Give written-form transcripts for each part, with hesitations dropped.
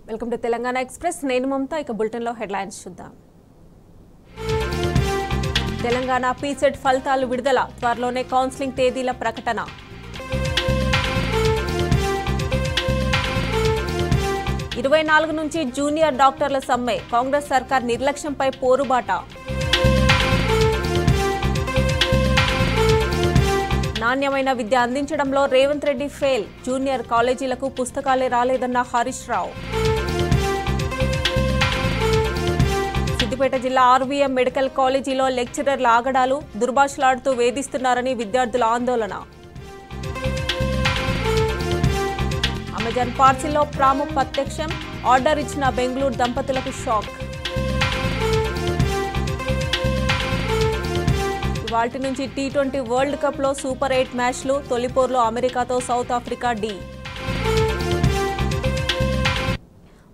Welcome to Telangana express. నేను మమతా. ఇక బులెటిన్లో హెడ్లైన్స్ చూద్దాం. తెలంగాణ పీసెట్ ఫలితాలు విడుదల, త్వరలోనే కౌన్సిలింగ్ తేదీల ప్రకటన. ఇరవై 24 నుంచి జూనియర్ డాక్టర్ల సమ్మె, కాంగ్రెస్ సర్కార్ నిర్లక్ష్యంపై పోరుబాట. నాణ్యమైన విద్య అందించడంలో రేవంత్ రెడ్డి ఫెయిల్, జూనియర్ కాలేజీలకు పుస్తకాలే రాలేదన్న హరీష్ రావు. సిద్దిపేట జిల్లా ఆర్వీఎం మెడికల్ కాలేజీలో లెక్చరర్ల ఆగడాలు, దుర్భాషలాడుతూ వేధిస్తున్నారని విద్యార్థుల ఆందోళన. అమెజాన్ పార్సిల్లో ప్రాము ప్రత్యక్షం, ఆర్డర్ ఇచ్చిన బెంగళూరు దంపతులకు షాక్. ఇవాల్టి నుంచి టీ20 వరల్డ్ కప్లో సూపర్ 8 మ్యాచ్లు, తొలిపోర్లో అమెరికాతో సౌత్ ఆఫ్రికా డి.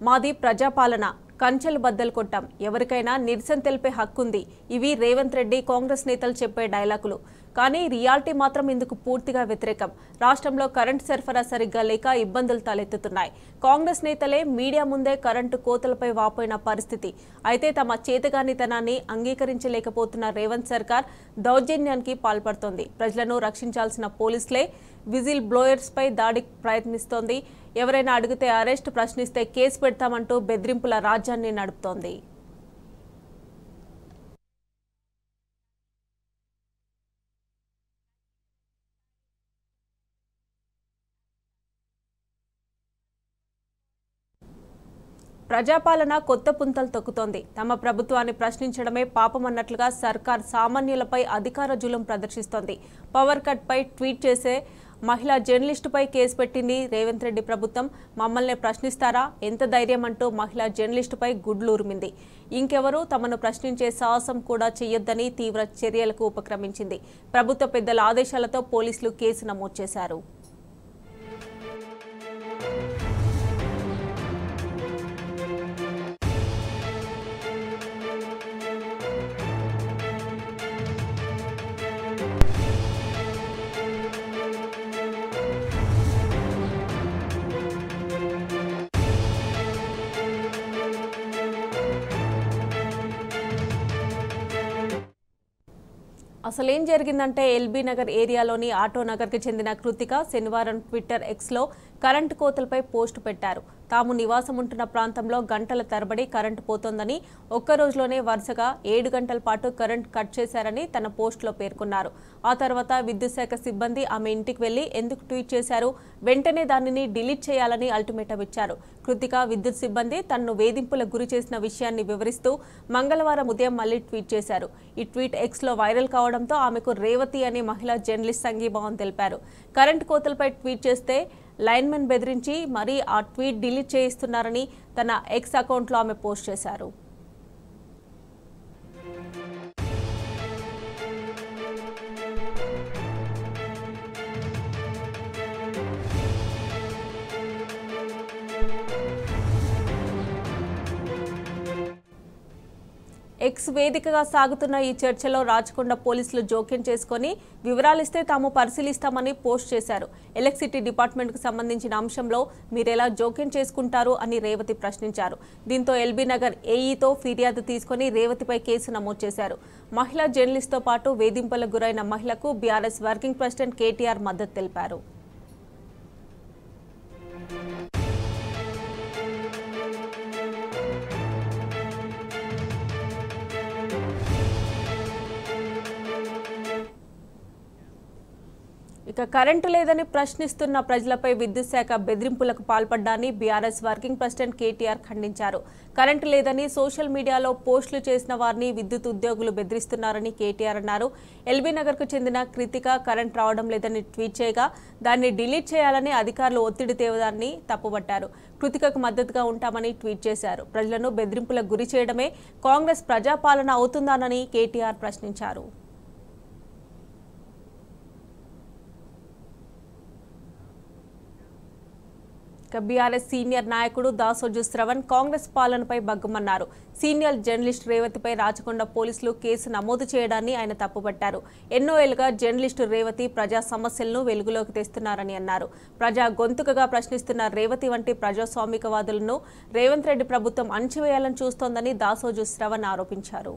మాది ప్రజాపాలన, కంచెలు బద్దలు కొట్టాం, ఎవరికైనా నిరసన తెలిపే హక్కుంది. ఇవి రేవంత్ రెడ్డి, కాంగ్రెస్ నేతలు చెప్పే డైలాగులు. కానీ రియాలిటీ మాత్రం ఇందుకు పూర్తిగా వ్యతిరేకం. రాష్ట్రంలో కరెంటు సరఫరా సరిగ్గా లేక ఇబ్బందులు తలెత్తుతున్నాయి. కాంగ్రెస్ నేతలే మీడియా ముందే కరెంటు కోతలపై వాపోయిన పరిస్థితి. అయితే తమ చేతగానితనాన్ని అంగీకరించలేకపోతున్న రేవంత్ సర్కార్ దౌర్జన్యానికి పాల్పడుతోంది. ప్రజలను రక్షించాల్సిన పోలీసులే విజిల్ బ్లోయర్స్పై దాడికి ప్రయత్నిస్తోంది. ఎవరైనా అడిగితే అరెస్ట్, ప్రశ్నిస్తే కేసు పెడతామంటూ బెదిరింపుల రాజ్యాన్ని నడుపుతోంది. ప్రజాపాలన కొత్త పుంతలు తొక్కుతోంది. తమ ప్రభుత్వాన్ని ప్రశ్నించడమే పాపమన్నట్లుగా సర్కార్ సామాన్యులపై అధికార జులుం ప్రదర్శిస్తోంది. పవర్ కట్ పై ట్వీట్ చేసే మహిళా జర్నలిస్టుపై కేసు పెట్టింది రేవంత్ రెడ్డి ప్రభుత్వం. మమ్మల్ని ప్రశ్నిస్తారా, ఎంత ధైర్యం అంటూ మహిళా జర్నలిస్టుపై గుడ్లూరిమింది. ఇంకెవరూ తమను ప్రశ్నించే సాహసం కూడా చేయొద్దని తీవ్ర చర్యలకు ఉపక్రమించింది. ప్రభుత్వ పెద్దల ఆదేశాలతో పోలీసులు కేసు నమోదు చేశారు. అసలేం జరిగిందంటే ఎల్బీ నగర్ ఏరియాలోని ఆటో నగర్కి చెందిన కృతిక శనివారం ట్విట్టర్ ఎక్స్లో కరెంటు కోతలపై పోస్టు పెట్టారు. తాము నివాసం ఉంటున్న ప్రాంతంలో గంటల తరబడి కరెంటు పోతోందని, ఒక్క రోజులోనే వరుసగా 7 గంటల పాటు కరెంటు కట్ చేశారని తన పోస్టులో పేర్కొన్నారు. ఆ తర్వాత విద్యుత్ శాఖ సిబ్బంది ఆమె ఇంటికి వెళ్లి ఎందుకు ట్వీట్ చేశారు, వెంటనే దానిని డిలీట్ చేయాలని అల్టిమేటం ఇచ్చారు. కృతిక విద్యుత్ సిబ్బంది తనను వేధింపులకు గురి చేసిన విషయాన్ని వివరిస్తూ మంగళవారం ఉదయం మళ్లీ ట్వీట్ చేశారు. ఈ ట్వీట్ ఎక్స్లో వైరల్ కావడంతో ఆమెకు రేవతి అనే మహిళా జర్నలిస్ట్ సంఘీభావం తెలిపారు. కరెంటు కోతలపై ట్వీట్ చేస్తే లైన్మెన్ బెదిరించి మరీ ఆ ట్వీట్ డిలీట్ చేయిస్తున్నారని తన ఎక్స్ అకౌంట్లో ఆమె పోస్ట్ చేశారు. ఎక్స్ వేదికగా సాగుతున్న ఈ చర్చలో రాచకొండ పోలీసులు జోక్యం చేసుకుని వివరాలిస్తే తాము పరిశీలిస్తామని పోస్ట్ చేశారు. ఎలక్ట్రిసిటీ డిపార్ట్మెంట్కు సంబంధించిన అంశంలో మీరెలా జోక్యం చేసుకుంటారు అని రేవతి ప్రశ్నించారు. దీంతో ఎల్బీ నగర్ ఏఈతో ఫిర్యాదు తీసుకుని రేవతిపై కేసు నమోదు చేశారు. మహిళా జర్నలిస్ట్తో పాటు వేధింపులకు గురైన మహిళకు బీఆర్ఎస్ వర్కింగ్ ప్రెసిడెంట్ కేటీఆర్ మద్దతు తెలిపారు. ఇక కరెంటు లేదని ప్రశ్నిస్తున్న ప్రజలపై విద్యుత్ శాఖ బెదిరింపులకు పాల్పడ్డాన్ని బీఆర్ఎస్ వర్కింగ్ ప్రెసిడెంట్ కేటీఆర్ ఖండించారు. కరెంటు లేదని సోషల్ మీడియాలో పోస్టులు చేసిన వారిని విద్యుత్ ఉద్యోగులు బెదిరిస్తున్నారని కేటీఆర్ అన్నారు. ఎల్బీ నగర్కు చెందిన కృతిక కరెంటు రావడం లేదని ట్వీట్ చేయగా దాన్ని డిలీట్ చేయాలని అధికారులు ఒత్తిడి తేవడాన్ని తప్పుబట్టారు. కృతికకు మద్దతుగా ఉంటామని ట్వీట్ చేశారు. ప్రజలను బెదిరింపులకు గురి చేయడమే కాంగ్రెస్ ప్రజాపాలన అవుతుందానని కేటీఆర్ ప్రశ్నించారు. బీఆర్ఎస్ సీనియర్ నాయకుడు దాసోజు శ్రవణ్ కాంగ్రెస్ పాలనపై బగ్గుమన్నారు. సీనియర్ జర్నలిస్ట్ రేవతిపై రాచకొండ పోలీసులు కేసు నమోదు చేయడాన్ని ఆయన తప్పుపట్టారు. ఎన్నో ఏళ్లుగా జర్నలిస్టు రేవతి ప్రజా సమస్యలను వెలుగులోకి తెస్తున్నారని అన్నారు. ప్రజా గొంతుకగా ప్రశ్నిస్తున్న రేవతి వంటి ప్రజాస్వామికవాదులను రేవంత్ రెడ్డి ప్రభుత్వం అణచివేయాలని చూస్తోందని దాసోజు శ్రవణ్ ఆరోపించారు.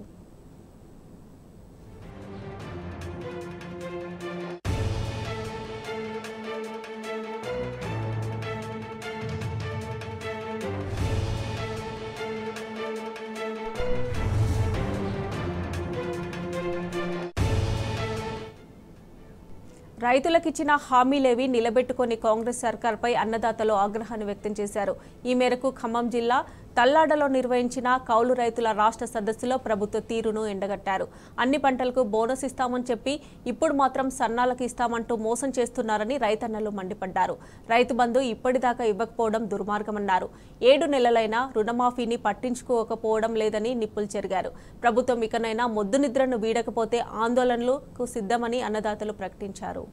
రైతులకిచ్చిన హామీలేవి నిలబెట్టుకుని కాంగ్రెస్ సర్కార్పై అన్నదాతలు ఆగ్రహాన్ని వ్యక్తం చేశారు. ఈ మేరకు ఖమ్మం జిల్లా తల్లాడలో నిర్వహించిన కౌలు రైతుల రాష్ట్ర సదస్సులో ప్రభుత్వ తీరును ఎండగట్టారు. అన్ని పంటలకు బోనస్ ఇస్తామని చెప్పి ఇప్పుడు మాత్రం సన్నాలకు ఇస్తామంటూ మోసం చేస్తున్నారని రైతన్నలు మండిపడ్డారు. రైతు బంధు ఇప్పటిదాకా ఇవ్వకపోవడం దుర్మార్గమన్నారు. 7 నెలలైనా రుణమాఫీని పట్టించుకోకపోవడం లేదని నిప్పులు చెరిగారు. ప్రభుత్వం ఇకనైనా మొద్దు నిద్రను వీడకపోతే ఆందోళనలకు సిద్ధమని అన్నదాతలు ప్రకటించారు.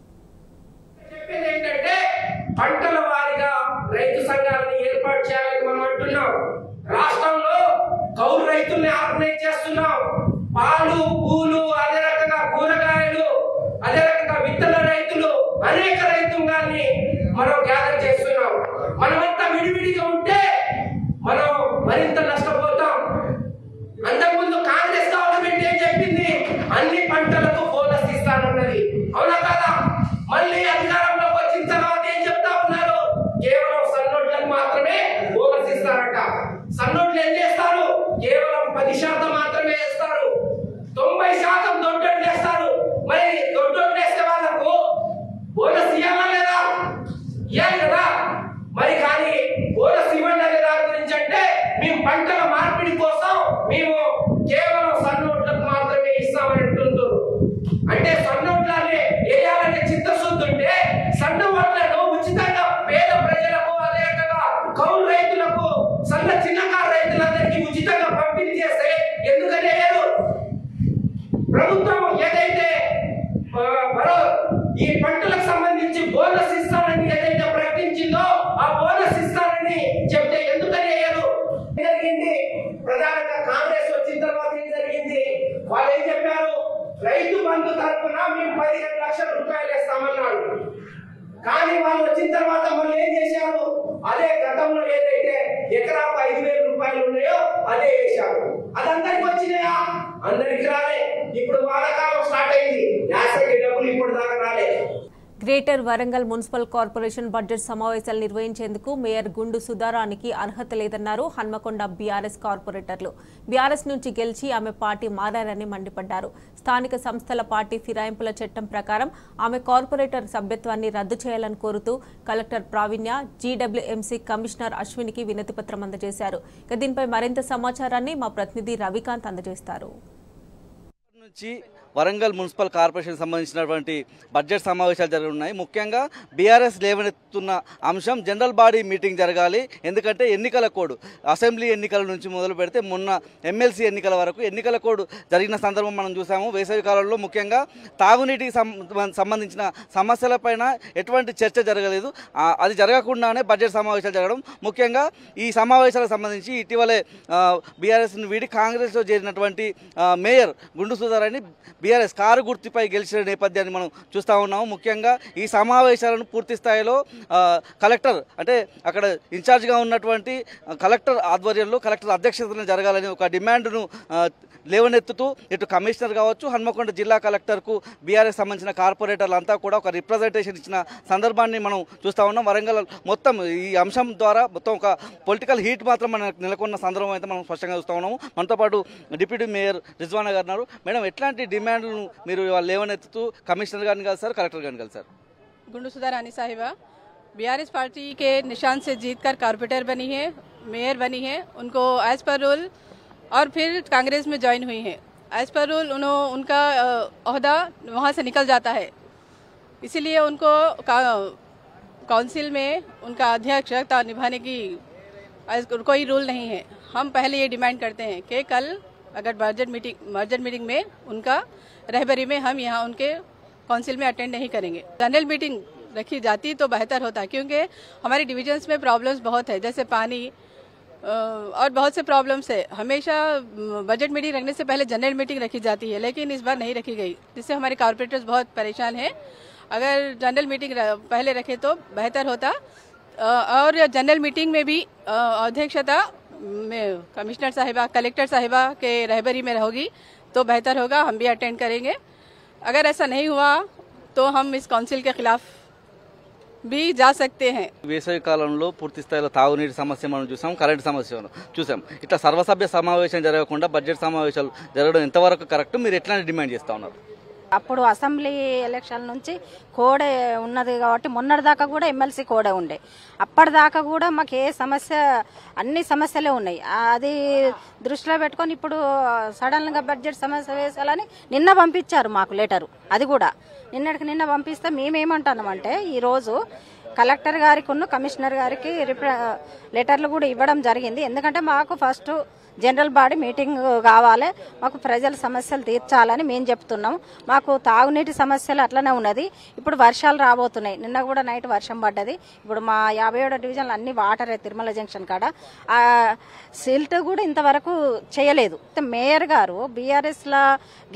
పంటల వారీగా రైతు సంఘాలను ఏర్పాటు చేయాలని మనం అంటున్నాం. రాష్ట్రంలో కౌలు రైతుల్ని ఆర్గనైజ్ చేస్తున్నాం. పాలు, పూలు, అదే రకంగా కూరగాయలు, అదే రకంగా విత్తన రైతులు, అనేక రైతుల్ని మనం గ్యాదర్ చేస్తున్నాం. మనమంతా విడివిడిగా ఉంటే మనం మరింత నష్టపోతాం. అంతకుముందు కాంగ్రెస్ గవర్నమెంట్ ఏం చెప్పింది? అన్ని పంటలకు బోనస్ ఇస్తానన్నది. అవునా కాదా? మళ్ళీ అధికారంలోకి వచ్చిన తర్వాత ఏం చెప్తా ఉన్నారు? కేవలం సన్నోట్లకు మాత్రమే బోనస్ ఇస్తారట. సన్నోట్లు ఏం చేస్తారు? కేవలం 10% మాత్రమే వేస్తారు. 90% దొడ్డోట్లు వేస్తారు. మరి దొడ్డోట్లు వేస్తే వాళ్ళకు బోనస్ ఇవ్వాలా లేదా? ఇవ్వాలి కదా. మరి కానీ బోనస్ ఇవ్వండి అనే దాని గురించి అంటే మేము పంటల మార్పిడి కోసం మేము కేవలం సన్నోట్లకు మాత్రమే ఇస్తామని అంటున్నారు. అంటే సన్నోట్లనే వేయాలనే చిత్తశుద్ధి ఉంటే సన్న ఓట్లను ఉచితంగా పేద ప్రజలకు, అదే రకంగా కౌలు రైతులకు, సన్న చిన్నకారు రైతులందరికీ ఉచితంగా పంపిణీ చేస్తే ఎందుకని వేయరు? ప్రభుత్వం ఏదైతే ఈ పంటలకు సంబంధించి బోనస్ ఇస్తానని ఏదైతే ప్రకటించిందో ఆ బోనస్ ఇస్తానని చెప్తే ఎందుకని వేయరు? జరిగింది ప్రధానంగా కాంగ్రెస్ వచ్చిన తర్వాత ఏం జరిగింది? వాళ్ళు ఏం చెప్పారు? రైతు బంధు తరఫున మేము 15 లక్షల రూపాయలు వేస్తామన్నారు. కానీ వాళ్ళు వచ్చిన తర్వాత మళ్ళీ ఏం చేశారు? అదే గతంలో ఏదైతే ఎకరాకు 5,000 రూపాయలు ఉన్నాయో అదే వేశారు. అది అందరికి వచ్చినాయా? అందరికి రాలే. ఇప్పుడు వానాకాలం స్టార్ట్ అయింది. యాసంగి డబ్బులు ఇప్పుడు దాకా రాలే. Greater Warangal municipal corporation budget సమావేశాలు నిర్వహించేందుకు మేయర్ గుండు సుధారానికి అర్హత లేదన్నారు హన్మకొండ బీఆర్ఎస్ కార్పొరేటర్లు. బీఆర్ఎస్ నుంచి గెలిచి ఆమె పార్టీ మారారని మండిపడ్డారు. స్థానిక సంస్థల పార్టీ ఫిరాయింపుల చట్టం ప్రకారం ఆమె కార్పొరేటర్ సభ్యత్వాన్ని రద్దు చేయాలని కోరుతూ కలెక్టర్ ప్రావీణ్య, జీడబ్ల్యూఎంసీ కమిషనర్ అశ్వినికి వినతిపత్రం అందజేశారు. దీనిపై మరింత సమాచారాన్ని మా ప్రతినిధి రవికాంత్ అందజేస్తారు. వరంగల్ మున్సిపల్ కార్పొరేషన్ సంబంధించినటువంటి బడ్జెట్ సమావేశాలు జరగనున్నాయి. ముఖ్యంగా బీఆర్ఎస్ లేవనెత్తున్న అంశం జనరల్ బాడీ మీటింగ్ జరగాలి. ఎందుకంటే ఎన్నికల కోడ్, అసెంబ్లీ ఎన్నికల నుంచి మొదలు పెడితే మొన్న ఎమ్మెల్సీ ఎన్నికల వరకు ఎన్నికల కోడ్ జరిగిన సందర్భం మనం చూసాము. వేసవి కాలంలో ముఖ్యంగా తాగునీటికి సంబంధించిన సమస్యలపైన ఎటువంటి చర్చ జరగలేదు. అది జరగకుండానే బడ్జెట్ సమావేశాలు జరగడం. ముఖ్యంగా ఈ సమావేశాలకు సంబంధించి ఇటీవలే బీఆర్ఎస్ను వీడి కాంగ్రెస్లో చేరినటువంటి మేయర్ గుండు సుధారాన్ని బీఆర్ఎస్ కారు గుర్తుపై గెలిచిన నేపథ్యాన్ని మనం చూస్తూ ఉన్నాము. ముఖ్యంగా ఈ సమావేశాలను పూర్తి స్థాయిలో కలెక్టర్, అంటే అక్కడ ఇన్ఛార్జ్గా ఉన్నటువంటి కలెక్టర్ ఆధ్వర్యంలో, కలెక్టర్ అధ్యక్షతన జరగాలని ఒక డిమాండ్ను లేవనెత్తుతూ ఇటు కమిషనర్ కావచ్చు, హన్మకొండ జిల్లా కలెక్టర్కు బీఆర్ఎస్ సంబంధించిన కార్పొరేటర్లంతా కూడా ఒక రిప్రజెంటేషన్ ఇచ్చిన సందర్భాన్ని మనం చూస్తూ ఉన్నాం. వరంగల్ మొత్తం ఈ అంశం ద్వారా మొత్తం ఒక పొలిటికల్ హీట్ మాత్రం మనకు నెలకొన్న సందర్భం అయితే మనం స్పష్టంగా చూస్తూ ఉన్నాము. మనతో పాటు డిప్యూటీ మేయర్ రిజ్వానా గారు ఉన్నారు. మేడం, ఎట్లాంటి డిమాండ్లను మీరు లేవనెత్తుతూ కమిషనర్ గారిని కలిసారు, కలెక్టర్ గారిని కలిసారు? गुंडू सुधारानी साहिबा बीआरएस पार्टी के निशान से जीतकर कारपोरेटर बनी है, मेयर बनी है। उनको एज पर रूल और फिर कांग्रेस में ज्वाइन हुई है। एज पर रूल उनका ओहदा वहाँ से निकल जाता है, इसीलिए उनको काउंसिल में उनका अध्यक्षता निभाने की कोई रूल नहीं है। हम पहले ये डिमांड करते हैं कि कल अगर बजट मीटिंग में उनका रहबरी में हम यहाँ उनके काउंसिल में अटेंड नहीं करेंगे। जनरल मीटिंग रखी जाती तो बेहतर होता, क्योंकि हमारी डिविजन्स में प्रॉब्लम्स बहुत है, जैसे पानी और बहुत से प्रॉब्लम्स है। हमेशा बजट मीटिंग रखने से पहले जनरल मीटिंग रखी जाती है, लेकिन इस बार नहीं रखी गई, जिससे हमारे कॉर्पोरेटर्स बहुत परेशान हैं। अगर जनरल मीटिंग पहले रखे तो बेहतर होता, और जनरल मीटिंग में भी अध्यक्षता में कमिश्नर साहिबा, कलेक्टर साहिबा के रहबरी में होगी तो बेहतर होगा, हम भी अटेंड करेंगे। अगर ऐसा नहीं हुआ तो हम इस काउंसिल के खिलाफ भी जा सकते हैं। వేసవి కాలంలో పూర్తి స్థాయిలో తాగునీటి సమస్య మనం చూసాం, కరెంటు సమస్య చూసాం. ఇట్లా సర్వసభ్య సమావేశం జరగకుండా బడ్జెట్ సమావేశాలు జరగడం ఎంతవరకు కరెక్ట్, మీరు ఎట్లాంటి డిమాండ్ చేస్తా ఉన్నారు? అప్పుడు అసెంబ్లీ ఎలక్షన్ నుంచి కోడే ఉన్నది కాబట్టి మొన్నటిదాకా కూడా ఎమ్మెల్సీ కోడే ఉండే, అప్పటిదాకా కూడా మాకు ఏ సమస్య, అన్ని సమస్యలే ఉన్నాయి. అది దృష్టిలో పెట్టుకొని ఇప్పుడు సడన్గా బడ్జెట్ సమస్య వేసాలని నిన్న పంపించారు మాకు లెటరు. అది కూడా నిన్నటికి నిన్న పంపిస్తే మేమేమంటున్నామంటే ఈరోజు కలెక్టర్ గారికి కమిషనర్ గారికి లెటర్లు కూడా ఇవ్వడం జరిగింది. ఎందుకంటే మాకు ఫస్ట్ జనరల్ బాడీ మీటింగ్ కావాలి, మాకు ప్రజల సమస్యలు తీర్చాలని మేము చెప్తున్నాం. మాకు తాగునీటి సమస్యలు అట్లనే ఉన్నది. ఇప్పుడు వర్షాలు రాబోతున్నాయి, నిన్న కూడా నైట్ వర్షం పడ్డది. ఇప్పుడు మా 57వ డివిజన్లు అన్ని వాటరే, తిరుమల జంక్షన్ కాడ సిల్ట్ కూడా ఇంతవరకు చేయలేదు. మేయర్ గారు బీఆర్ఎస్లా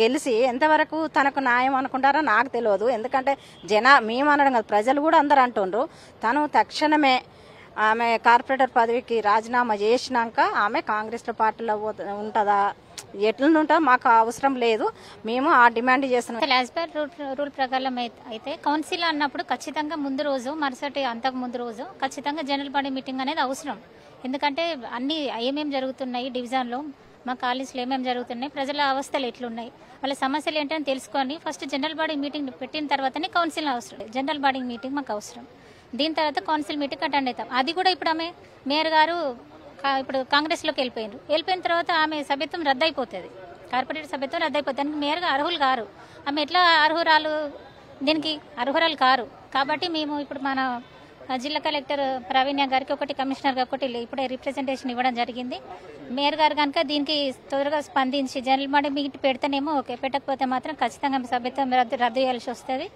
గెలిచి ఎంతవరకు తనకు న్యాయం అనుకుంటారో నాకు తెలియదు. ఎందుకంటే మేము అనడం కాదు, ప్రజలు కూడా అందరు అంటుండ్రు. తను తక్షణమే ఆమె కార్పొరేటర్ పదవికి రాజీనామా చేసినాక ఆమె కాంగ్రెస్ పార్టీలో ఉంటుందా, ఎట్లుంటా మాకు అవసరం లేదు, మేము ఆ డిమాండ్ చేస్తున్నాం. యాజ్ పర్ రూల్ ప్రకారం అయితే కౌన్సిల్ అన్నప్పుడు ఖచ్చితంగా ముందు రోజు, మరుసటి అంతకు ముందు రోజు ఖచ్చితంగా జనరల్ బాడీ మీటింగ్ అనేది అవసరం. ఎందుకంటే అన్ని ఏమేమి జరుగుతున్నాయి డివిజన్లో, మా కాలేజీలో ఏమేమి జరుగుతున్నాయి, ప్రజల అవస్థలు ఎట్లున్నాయి, వాళ్ళ సమస్యలు ఏంటని తెలుసుకొని ఫస్ట్ జనరల్ బాడీ మీటింగ్ పెట్టిన తర్వాతనే కౌన్సిల్ అవసరం. జనరల్ బాడీ మీటింగ్ మాకు అవసరం, దీని తర్వాత కౌన్సిల్ మీటింగ్ అటెండ్ అవుతాం. అది కూడా ఇప్పుడు ఆమె మేయర్ గారు ఇప్పుడు కాంగ్రెస్లోకి వెళ్ళిపోయిన తర్వాత ఆమె సభ్యత్వం రద్దయిపోతుంది, కార్పొరేటర్ సభ్యత్వం రద్దయిపోతుంది. దానికి మేయర్గా అర్హులు కారు, ఆమె ఎట్లా దీనికి అర్హురాలు కారు. కాబట్టి మేము ఇప్పుడు మన జిల్లా కలెక్టర్ ప్రవీణ్య గారికి ఒకటి, కమిషనర్ గారికి ఒకటి ఇప్పుడే రిప్రజెంటేషన్ ఇవ్వడం జరిగింది. మేయర్ గారు కనుక దీనికి త్వరగా స్పందించి జనరల్ బాడీ మీటింగ్ పెడితేనేమో ఓకే, పెట్టకపోతే మాత్రం ఖచ్చితంగా సభ్యత్వం రద్దు చేయాల్సి వస్తుంది.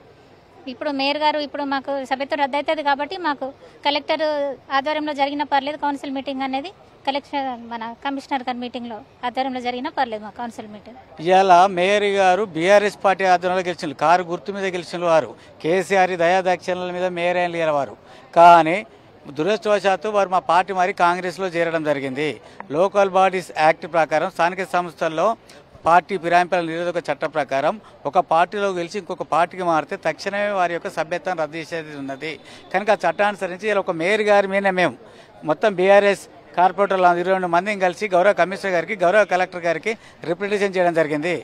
ఇప్పుడు మేయర్ గారు ఇప్పుడు మాకు సభ్యత్వం రద్దు అవుతుంది కాబట్టి మాకు కలెక్టర్ ఆధ్వర్యంలో జరిగినా పర్లేదు కౌన్సిల్ మీటింగ్ అనేది, కలెక్టర్ మన కమిషనర్ గారి మీటింగ్లో ఆధ్వర్యంలో జరిగినా పర్లేదు మా కౌన్సిల్ మీటింగ్. ఇవాళ మేయర్ గారు బీఆర్ఎస్ పార్టీ ఆధ్వర్యంలో గెలిచిన, కారు గుర్తు మీద గెలిచిన వారు, కేసీఆర్ దయాదాక్షిణ్యాల మీద మేయర్ అయిన లేనివారు. కానీ దురదృష్టవశాత్తు వారు మా పార్టీ మరి కాంగ్రెస్లో చేరడం జరిగింది. లోకల్ బాడీస్ యాక్ట్ ప్రకారం స్థానిక సంస్థల్లో పార్టీ ఫిరాయింపుల నిరోధక చట్టం ప్రకారం ఒక పార్టీలో గెలిచి ఇంకొక పార్టీకి మారితే తక్షణమే వారి యొక్క సభ్యత్వం రద్దు చేసేది ఉన్నది. కనుక చట్టానుసరించి ఇలా ఒక మేయర్ గారి మీద మేము మొత్తం బీఆర్ఎస్ కార్పొరేటర్లు 22 మందిని కలిసి గౌరవ కమిషనర్ గారికి, గౌరవ కలెక్టర్ గారికి రిప్రజెంటేషన్ చేయడం జరిగింది.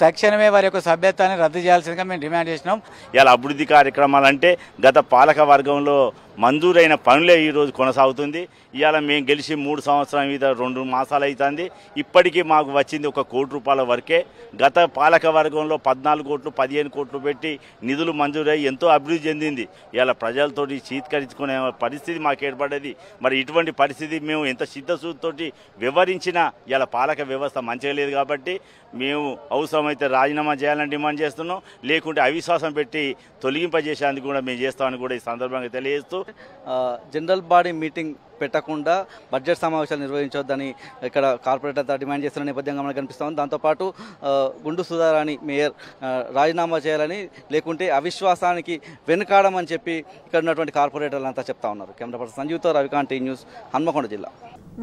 తక్షణమే వారి యొక్క సభ్యత్వాన్ని రద్దు చేయాల్సిందిగా మేము డిమాండ్ చేసినాం. ఇలా అభివృద్ధి కార్యక్రమాలంటే గత పాలక వర్గంలో మంజూరైన పనులే ఈరోజు కొనసాగుతుంది. ఇవాళ మేము గెలిచి 3 సంవత్సరాల మీద 2 మాసాలు అవుతుంది. ఇప్పటికీ మాకు వచ్చింది ₹1 కోటి వరకే. గత పాలక వర్గంలో 14 కోట్లు 15 కోట్లు పెట్టి నిధులు మంజూరై ఎంతో అభివృద్ధి చెందింది. ఇలా ప్రజలతోటి చీత్కరించుకునే పరిస్థితి మాకు ఏర్పడ్డది. మరి ఇటువంటి పరిస్థితి మేము ఎంత సిద్ధసూతోటి వివరించినా ఇలా పాలక వ్యవస్థ మంచిగా లేదు. కాబట్టి మేము అవసరమైతే రాజీనామా చేయాలని డిమాండ్ చేస్తున్నాం, లేకుంటే అవిశ్వాసం పెట్టి తొలగింపజేసేందుకు కూడా మేము చేస్తామని కూడా ఈ సందర్భంగా తెలియజేస్తూ, జనరల్ బాడీ మీటింగ్ పెట్టకుండా బడ్జెట్ సమావేశాలు నిర్వహించొద్దని ఇక్కడ కార్పొరేటర్ డిమాండ్ చేస్తున్న నేపథ్యంగా మనకు కనిపిస్తుంది. దాంతోపాటు గుండు సుధారాణి మేయర్ రాజీనామా చేయాలని, లేకుంటే అవిశ్వాసానికి వెనుకాడమని చెప్పి ఇక్కడ ఉన్నటువంటి కార్పొరేటర్లు అంతా చెప్తా ఉన్నారు. కెమెరా పర్సన్ సంజీవ్తో రవికాంత్, టీ న్యూస్, హన్మకొండ జిల్లా.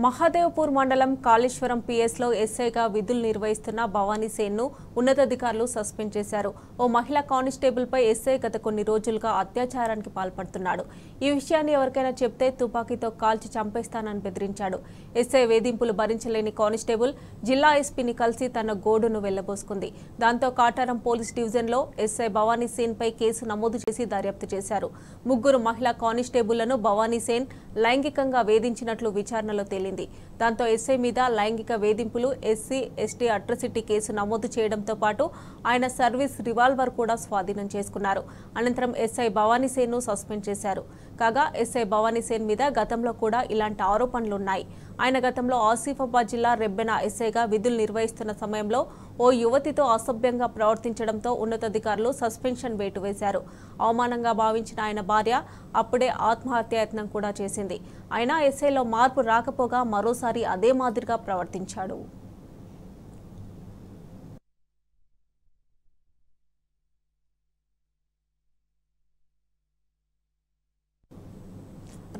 మహాదేవ్పూర్ మండలం కాళేశ్వరం పిఎస్లో ఎస్ఐగా విధులు నిర్వహిస్తున్న భవానీ సేన్ను ఉన్నతాధికారులు సస్పెండ్ చేశారు. ఓ మహిళా కానిస్టేబుల్పై ఎస్ఐ గత కొన్ని రోజులుగా అత్యాచారానికి పాల్పడుతున్నాడు. ఈ విషయాన్ని ఎవరికైనా చెప్తే తుపాకీతో కాల్చి చంపేస్తానని బెదిరించాడు. ఎస్ఐ వేధింపులు భరించలేని కానిస్టేబుల్ జిల్లా ఎస్పీని కలిసి తన గోడును వెళ్లబోసుకుంది. దాంతో కాటారం పోలీస్ డివిజన్లో ఎస్ఐ భవానీ సేన్పై కేసు నమోదు చేసి దర్యాప్తు చేశారు. 3 మహిళా కానిస్టేబుళ్లను భవానీ సేన్ లైంగికంగా వేధించినట్లు విచారణలో తేలింది. దాంతో ఎస్ఐ మీద లైంగిక వేధింపులు, ఎస్సీ ఎస్టీ అట్రాసిటీ కేసు నమోదు చేయడంతో పాటు ఆయన సర్వీస్ రివాల్వర్ కూడా స్వాధీనం చేసుకున్నారు. అనంతరం ఎస్ఐ భవానీ సేన్ను సస్పెండ్ చేశారు. కాగా ఎస్ఐ భవానీసేన్ మీద గతంలో కూడా ఇలాంటి ఆరోపణలున్నాయి. ఆయన గతంలో ఆసిఫాబాద్ జిల్లా రెబ్బెన ఎస్ఐగా విధులు నిర్వహిస్తున్న సమయంలో ఓ యువతితో అసభ్యంగా ప్రవర్తించడంతో ఉన్నతాధికారులు సస్పెన్షన్ వేటు వేశారు. అవమానంగా భావించిన ఆయన భార్య అప్పుడే ఆత్మహత్యాయత్నం కూడా చేసింది. అయినా ఎస్ఐలో మార్పు రాకపోగా మరోసారి అదే మాదిరిగా ప్రవర్తించాడు.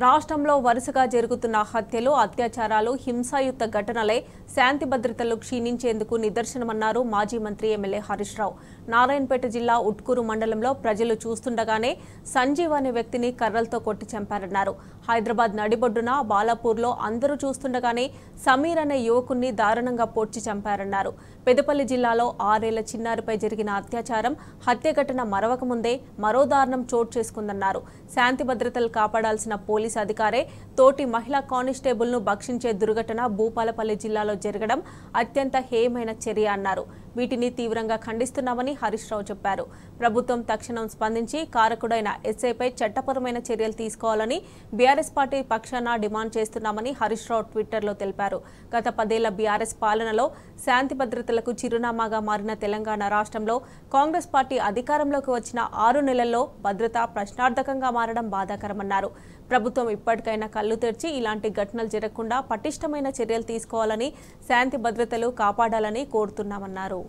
రాష్ట్రంలో వరుసగా జరుగుతున్న హత్యలు, అత్యాచారాలు, హింసాయుత ఘటనలే శాంతి భద్రతలు క్షీణించేందుకు నిదర్శనమన్నారు మాజీ మంత్రి ఎమ్మెల్యే హరీష్ రావు. నారాయణపేట జిల్లా ఉట్కూరు మండలంలో ప్రజలు చూస్తుండగానే సంజీవ్ అనే వ్యక్తిని కర్రలతో కొట్టి చంపారన్నారు. హైదరాబాద్ నడిబొడ్డున బాలాపూర్లో అందరూ చూస్తుండగానే సమీర్ అనే యువకుణ్ణి దారుణంగా పొడ్చి చంపారన్నారు. పెద్దపల్లి జిల్లాలో 6 ఏళ్ల చిన్నారిపై జరిగిన అత్యాచారం, హత్య ఘటన మరవక ముందే మరో దారుణం చోటు చేసుకుందన్నారు. శాంతి భద్రతలు కాపాడాల్సిన పోలీసు అధికారే తోటి మహిళా కానిస్టేబుల్ను భక్షించే దుర్ఘటన భూపాలపల్లి జిల్లాలో జరగడం అత్యంత హేయమైన చర్య అన్నారు. వీటిని తీవ్రంగా ఖండిస్తున్నామని హరీష్ రావు చెప్పారు. ప్రభుత్వం తక్షణం స్పందించి కారకుడైన ఎస్ఐపై చట్టపరమైన చర్యలు తీసుకోవాలని బీఆర్ఎస్ పార్టీ పక్షాన డిమాండ్ చేస్తున్నామని హరీష్ రావు ట్విట్టర్లో తెలిపారు. గత 10 ఏళ్ల బీఆర్ఎస్ పాలనలో శాంతి భద్రతలకు చిరునామాగా మారిన తెలంగాణ రాష్ట్రంలో కాంగ్రెస్ పార్టీ అధికారంలోకి వచ్చిన 6 నెలల్లో భద్రత ప్రశ్నార్థకంగా మారడం బాధాకరమన్నారు. ప్రభుత్వం ఇప్పటికైనా కళ్లు తెరిచి ఇలాంటి ఘటనలు జరగకుండా పటిష్టమైన చర్యలు తీసుకోవాలని, శాంతి భద్రతలు కాపాడాలని కోరుతున్నామన్నారు.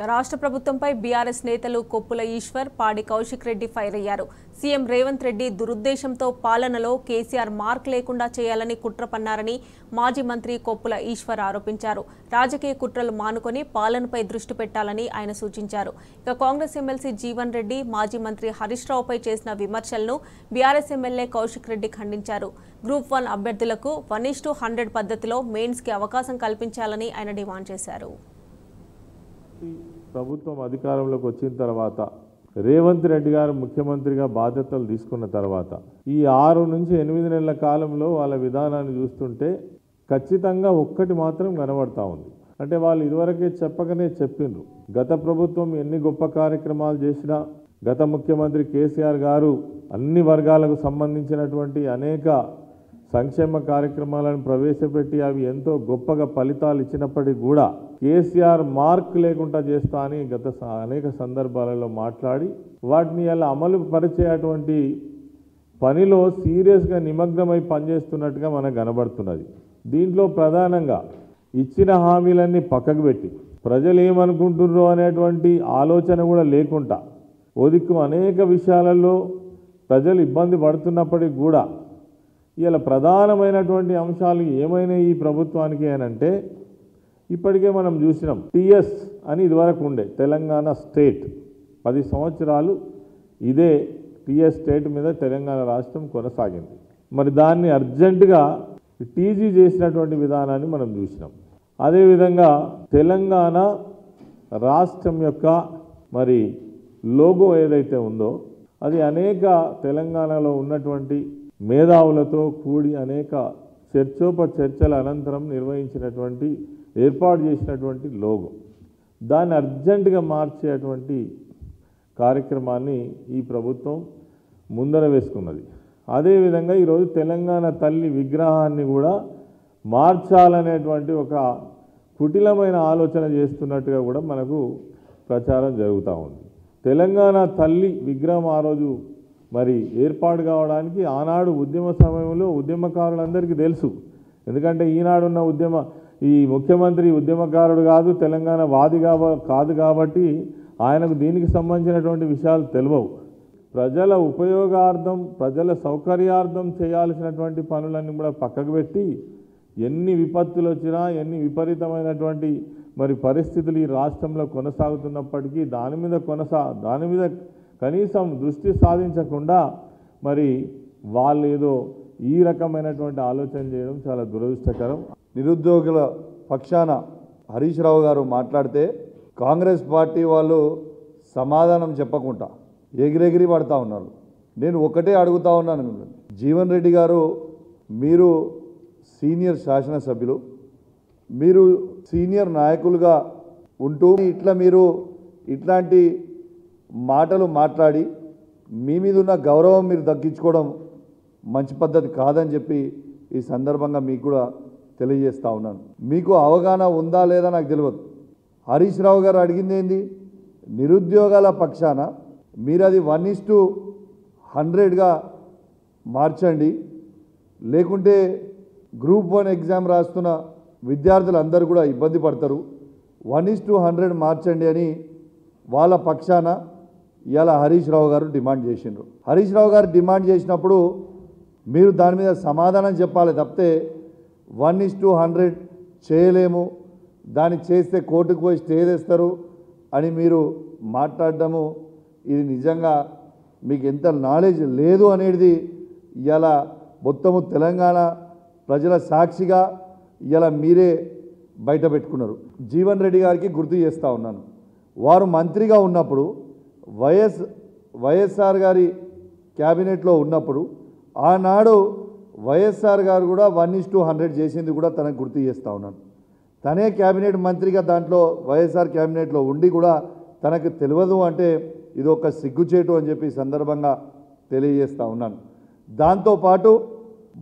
రాష్ట్ర ప్రభుత్వంపై బీఆర్ఎస్ నేతలు కొప్పుల ఈశ్వర్, పాడి కౌశిక్ రెడ్డి ఫైర్ అయ్యారు. సీఎం రేవంత్ రెడ్డి దురుద్దేశంతో పాలనలో కేసీఆర్ మార్క్ లేకుండా చేయాలని కుట్ర పన్నారని మాజీ మంత్రి కొప్పుల ఈశ్వర్ ఆరోపించారు. రాజకీయ కుట్రలు మానుకొని పాలనపై దృష్టి పెట్టాలని ఆయన సూచించారు. ఇక కాంగ్రెస్ ఎమ్మెల్సీ జీవన్ రెడ్డి, మాజీ మంత్రి హరీష్ రావుపై చేసిన విమర్శలను బీఆర్ఎస్ ఎమ్మెల్యే కౌశిక్ రెడ్డి ఖండించారు. గ్రూప్ 1 అభ్యర్థులకు 1:100 పద్ధతిలో మెయిన్స్కి అవకాశం కల్పించాలని ఆయన డిమాండ్ చేశారు. ప్రభుత్వం అధికారంలోకి వచ్చిన తర్వాత రేవంత్ రెడ్డి గారు ముఖ్యమంత్రిగా బాధ్యతలు తీసుకున్న తర్వాత ఈ 6 నుంచి 8 నెలల కాలంలో వాళ్ళ విధానాన్ని చూస్తుంటే ఖచ్చితంగా ఒక్కటి మాత్రం కనబడతా ఉంది. అంటే వాళ్ళు ఇదివరకే చెప్పకనే చెప్పిండ్రు. గత ప్రభుత్వం ఎన్ని గొప్ప కార్యక్రమాలు చేసినా, గత ముఖ్యమంత్రి కేసీఆర్ గారు అన్ని వర్గాలకు సంబంధించినటువంటి అనేక సంక్షేమ కార్యక్రమాలను ప్రవేశపెట్టి అవి ఎంతో గొప్పగా ఫలితాలు ఇచ్చినప్పటికీ కూడా కేసీఆర్ మార్క్ లేకుండా చేస్తా అని గత అనేక సందర్భాలలో మాట్లాడి వాటిని అలా అమలు పరిచేటువంటి పనిలో సీరియస్గా నిమగ్నమై పనిచేస్తున్నట్టుగా మనకు కనబడుతున్నది. దీంట్లో ప్రధానంగా ఇచ్చిన హామీలన్నీ పక్కకు పెట్టి ప్రజలు ఏమనుకుంటున్నారో అనేటువంటి ఆలోచన కూడా లేకుండా ఓదిక్కు అనేక విషయాలలో ప్రజలు ఇబ్బంది పడుతున్నప్పటికీ కూడా ఇలా ప్రధానమైనటువంటి అంశాలు ఏమైనా ఈ ప్రభుత్వానికి అనంటే ఇప్పటికే మనం చూసినాం. టీఎస్ అని ఇదివరకు ఉండే తెలంగాణ స్టేట్ 10 సంవత్సరాలు ఇదే టీఎస్ స్టేట్ మీద తెలంగాణ రాష్ట్రం కొనసాగింది. మరి దాన్ని అర్జెంటుగా టీజీ చేసినటువంటి విధానాన్ని మనం చూసినాం. అదేవిధంగా తెలంగాణ రాష్ట్రం యొక్క మరి లోగో ఏదైతే ఉందో అది అనేక తెలంగాణలో ఉన్నటువంటి మేధావులతో కూడి అనేక చర్చల అనంతరం నిర్వహించినటువంటి ఏర్పాటు చేసినటువంటి లోగో, దాన్ని అర్జెంటుగా మార్చేటువంటి కార్యక్రమాన్ని ఈ ప్రభుత్వం ముందర వేసుకున్నది. అదేవిధంగా ఈరోజు తెలంగాణ తల్లి విగ్రహాన్ని కూడా మార్చాలనేటువంటి ఒక కుటిలమైన ఆలోచన చేస్తున్నట్టుగా కూడా మనకు ప్రచారం జరుగుతూ ఉంది. తెలంగాణ తల్లి విగ్రహం ఆ రోజు మరి ఏర్పాటు కావడానికి ఆనాడు ఉద్యమ సమయంలో ఉద్యమకారులందరికీ తెలుసు. ఎందుకంటే ఈనాడున్న ఈ ముఖ్యమంత్రి ఉద్యమకారుడు కాదు, తెలంగాణ వాది కాదు కాబట్టి ఆయనకు దీనికి సంబంధించినటువంటి విషయాలు తెలియవు. ప్రజల ఉపయోగార్థం, ప్రజల సౌకర్యార్థం చేయాల్సినటువంటి పనులన్నీ కూడా పక్కకు పెట్టి ఎన్ని విపత్తులు వచ్చినా, ఎన్ని విపరీతమైనటువంటి మరి పరిస్థితులు ఈ రాష్ట్రంలో కొనసాగుతున్నప్పటికీ దాని మీద కనీసం దృష్టి సాధించకుండా మరి వాళ్ళు ఏదో ఈ రకమైనటువంటి ఆలోచన చేయడం చాలా దురదృష్టకరం. నిరుద్యోగుల పక్షాన హరీష్ రావు గారు మాట్లాడితే కాంగ్రెస్ పార్టీ వాళ్ళు సమాధానం చెప్పకుండా ఎగిరెగిరి పడతా ఉన్నారు. నేను ఒకటే అడుగుతా ఉన్నాను మిమ్మల్ని, జీవన్ రెడ్డి గారు మీరు సీనియర్ శాసనసభ్యులు, మీరు సీనియర్ నాయకులుగా ఉంటూ ఇట్లా మీరు ఇట్లాంటి మాటలు మాట్లాడి మీ మీద ఉన్న గౌరవం మీరు దక్కించుకోవడం మంచి పద్ధతి కాదని చెప్పి ఈ సందర్భంగా మీకు కూడా తెలియజేస్తా ఉన్నాను. మీకు అవగాహన ఉందా లేదా నాకు తెలియదు. హరీష్ రావు గారు అడిగింది ఏంది, నిరుద్యోగాల పక్షాన మీరు అది 1:100గా మార్చండి, లేకుంటే గ్రూప్ 1 ఎగ్జామ్ రాస్తున్న విద్యార్థులందరూ కూడా ఇబ్బంది పడతారు, 1:100 మార్చండి అని వాళ్ళ పక్షాన ఇవాళ హరీష్ రావు గారు డిమాండ్ చేసిండ్రు. హరీష్ రావు గారు డిమాండ్ చేసినప్పుడు మీరు దాని మీద సమాధానం చెప్పాలి తప్పితే 1:100 చేయలేము, దాన్ని చేస్తే కోర్టుకు పోయి స్టే తెస్తారు అని మీరు మాట్లాడడము ఇది నిజంగా మీకు ఎంత నాలెడ్జ్ లేదు అనేది ఇవాళ మొత్తము తెలంగాణ ప్రజల సాక్షిగా ఇవాళ మీరే బయట పెట్టుకున్నారు. జీవన్ రెడ్డి గారికి గుర్తు చేస్తూ ఉన్నాను, వారు మంత్రిగా ఉన్నప్పుడు వైఎస్ఆర్ గారి క్యాబినెట్లో ఉన్నప్పుడు ఆనాడు వైఎస్ఆర్ గారు కూడా 1:100 చేసింది కూడా తనకు గుర్తు చేస్తూ ఉన్నాను. తనే క్యాబినెట్ మంత్రిగా దాంట్లో వైఎస్ఆర్ క్యాబినెట్లో ఉండి కూడా తనకు తెలియదు అంటే ఇది ఒక సిగ్గుచేటు అని చెప్పి సందర్భంగా తెలియజేస్తూ ఉన్నాను. దాంతోపాటు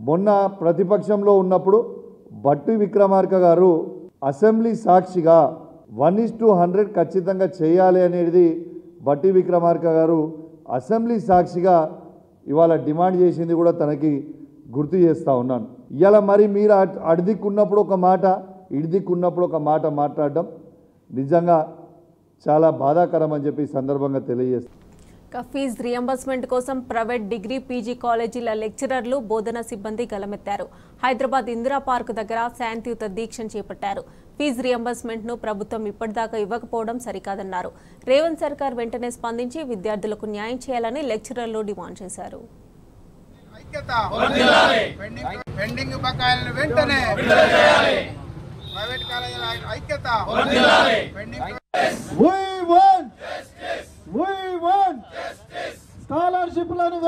మొన్న ప్రతిపక్షంలో ఉన్నప్పుడు బట్టి విక్రమార్క గారు అసెంబ్లీ సాక్షిగా 1:100 ఖచ్చితంగా చేయాలి అనేది బట్టి విక్రమార్క గారు అసెంబ్లీ సాక్షిగా ఇవాళ డిమాండ్ చేసింది కూడా తనకి గుర్తు చేస్తూ ఉన్నాను. ఇవాళ మరి మీరు అడిదిక్కున్నప్పుడు ఒక మాట, ఇడిదిక్కున్నప్పుడు ఒక మాట మాట్లాడడం నిజంగా చాలా బాధాకరం అని చెప్పి సందర్భంగా తెలియజేస్తాను. ఫీజు రియంబర్స్మెంట్ కోసం ప్రైవేట్ డిగ్రీ పీజీ కాలేజీల లెక్చరర్లు బోధనా సిబ్బంది గలమెత్తారు. హైదరాబాద్ ఇందిరా పార్క్ దగ్గర శాంతియుత దీక్షను చేపట్టారు. ఫీజు రియంబర్స్మెంట్ ను ప్రభుత్వం ఇప్పటిదాకా ఇవ్వకపోవడం సరికాదన్నారు. రేవంత్ సర్కార్ వెంటనే స్పందించి విద్యార్థులకు న్యాయం చేయాలని లెక్చరర్లు డిమాండ్ చేశారు. పెండింగ్ బకాయిలను వెంటనే ప్రైవేట్ కాలేజీల ఐక్యత. స్కాలర్షిప్లను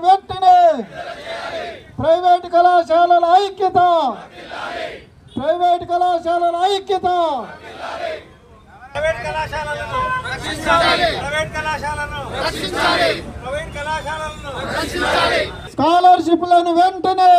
వెంటనే ప్రైవేట్ కళాశాలల ఐక్యత. స్కాలర్షిప్లను వెంటనే